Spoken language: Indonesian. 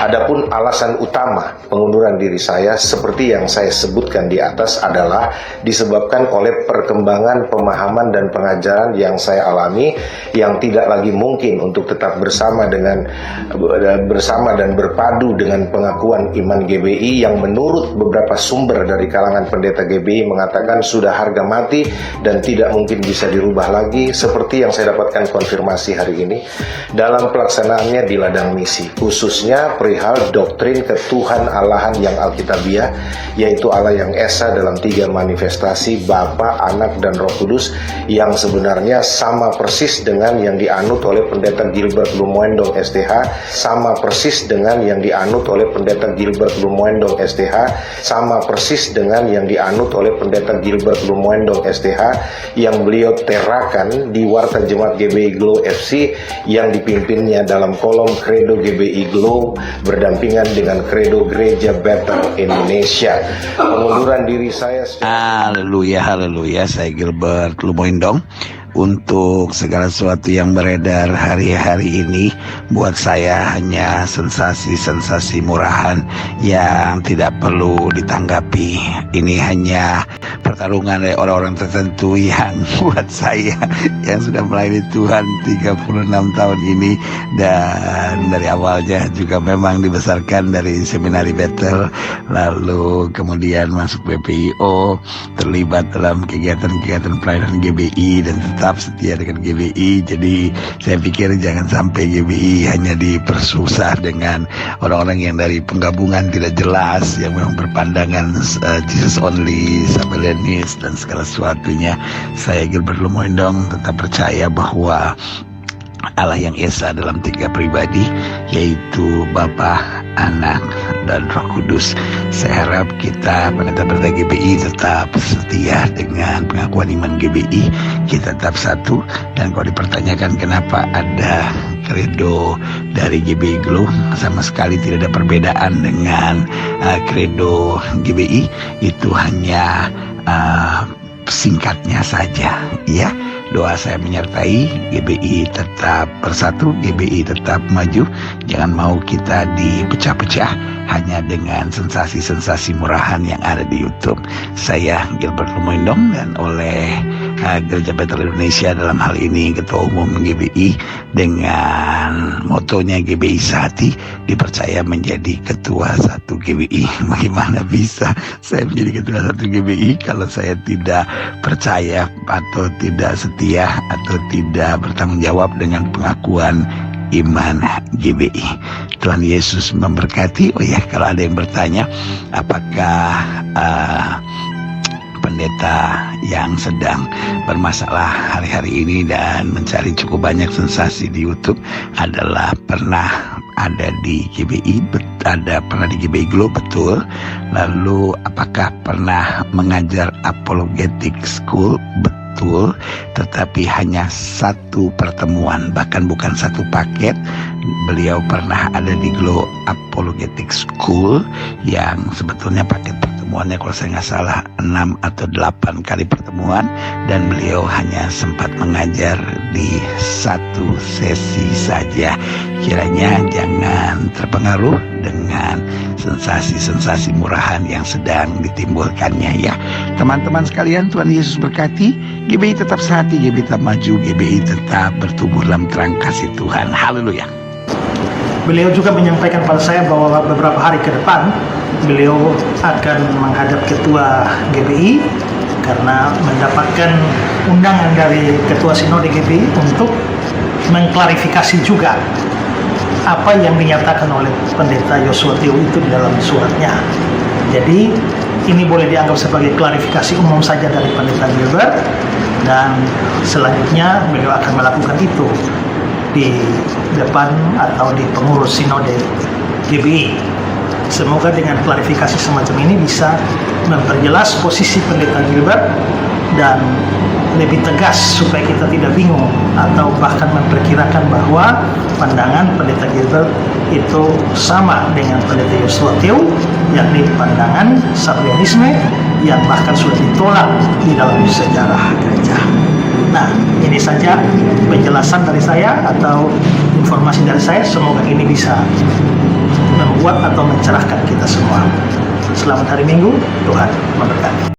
Adapun alasan utama pengunduran diri saya seperti yang saya sebutkan di atas adalah disebabkan oleh perkembangan pemahaman dan pengajaran yang saya alami yang tidak lagi mungkin untuk tetap bersama dan berpadu dengan pengakuan iman GBI yang menurut beberapa sumber dari kalangan pendeta GBI mengatakan sudah harga mati dan tidak mungkin bisa dirubah lagi, seperti yang saya dapatkan konfirmasi hari ini dalam pelaksanaannya di ladang misi, khususnya perihal doktrin ketuhan Allahan yang alkitabiah, yaitu Allah yang Esa dalam 3 manifestasi Bapa, Anak, dan Roh Kudus, yang sebenarnya sama persis dengan yang dianut oleh pendeta Gilbert Lumuendong STH, sama persis dengan yang dianut oleh pendeta Gilbert Lumuendong STH, sama persis dengan yang dianut oleh pendeta Gilbert Lumuendong STH yang beliau terakan di Warta Jemaat GBI Glow FC yang dipimpinnya dalam kolom Kredo GBI Glow berdampingan dengan Kredo Gereja Better Indonesia. Pengunduran diri saya. Haleluya, haleluya. Saya Gilbert Lumuendong. Untuk segala sesuatu yang beredar hari-hari ini buat saya hanya sensasi-sensasi murahan yang tidak perlu ditanggapi. Ini hanya pertarungan dari orang-orang tertentu yang buat saya yang sudah melayani Tuhan 36 tahun ini, dan dari awalnya juga memang dibesarkan dari seminari Bethel, lalu kemudian masuk BPIO, terlibat dalam kegiatan-kegiatan pelayanan GBI dan tetap setia dengan GBI. Jadi saya pikir jangan sampai GBI hanya dipersusah dengan orang-orang yang dari penggabungan tidak jelas, yang memang berpandangan Jesus only, Sabellianis dan segala sesuatunya. Saya Gilbert Lumuendong tetap percaya bahwa Allah yang Esa dalam 3 pribadi, yaitu Bapa, Anak, dan Roh Kudus. Saya harap kita pendeta-pendeta GBI tetap setia dengan pengakuan iman GBI, kita tetap satu. Dan kalau dipertanyakan kenapa ada kredo dari GBI Glow, sama sekali tidak ada perbedaan dengan kredo GBI, itu hanya singkatnya saja, ya. Doa saya menyertai GBI tetap bersatu, GBI tetap maju. Jangan mau kita dipecah-pecah hanya dengan sensasi-sensasi murahan yang ada di YouTube. Saya Gilbert Lumuendong, dan oleh Gereja Better Indonesia dalam hal ini Ketua Umum GBI dengan motonya GBI Sehati, dipercaya menjadi Ketua 1 GBI. Bagaimana bisa saya menjadi Ketua 1 GBI kalau saya tidak percaya atau tidak setia atau tidak bertanggung jawab dengan pengakuan iman GBI. Tuhan Yesus memberkati. Oh ya, kalau ada yang bertanya apakah pendeta yang sedang bermasalah hari-hari ini dan mencari cukup banyak sensasi di YouTube adalah pernah ada di GBI, pernah di GBI Glow, betul. Lalu apakah pernah mengajar apologetic school? Betul, tetapi hanya 1 pertemuan, bahkan bukan 1 paket. Beliau pernah ada di Glow Apologetic School yang sebetulnya paket pertemuannya kalau saya nggak salah 6 atau 8 kali pertemuan, dan beliau hanya sempat mengajar di 1 sesi saja. Kiranya jangan terpengaruh dengan sensasi-sensasi murahan yang sedang ditimbulkannya, ya. Teman-teman sekalian, Tuhan Yesus berkati. GBI tetap sehati, GBI tetap maju, GBI tetap bertumbuh dalam terang kasih Tuhan. Haleluya. Beliau juga menyampaikan pada saya bahwa beberapa hari ke depan beliau akan menghadap ketua GBI karena mendapatkan undangan dari ketua sinode GBI untuk mengklarifikasi juga apa yang dinyatakan oleh pendeta Yosua Tio itu di dalam suratnya. Jadi ini boleh dianggap sebagai klarifikasi umum saja dari pendeta Gilbert, dan selanjutnya beliau akan melakukan itu di depan atau di pengurus sinode GBI. Semoga dengan klarifikasi semacam ini bisa memperjelas posisi pendeta Gilbert dan lebih tegas supaya kita tidak bingung atau bahkan memperkirakan bahwa pandangan pendeta Gilbert itu sama dengan pendeta Yosua Tio, yakni pandangan Sabellianisme yang bahkan sudah ditolak di dalam sejarah gereja. Nah, ini saja penjelasan dari saya atau informasi dari saya. Semoga ini bisa membuat mencerahkan kita semua. Selamat hari Minggu, Tuhan memberkati.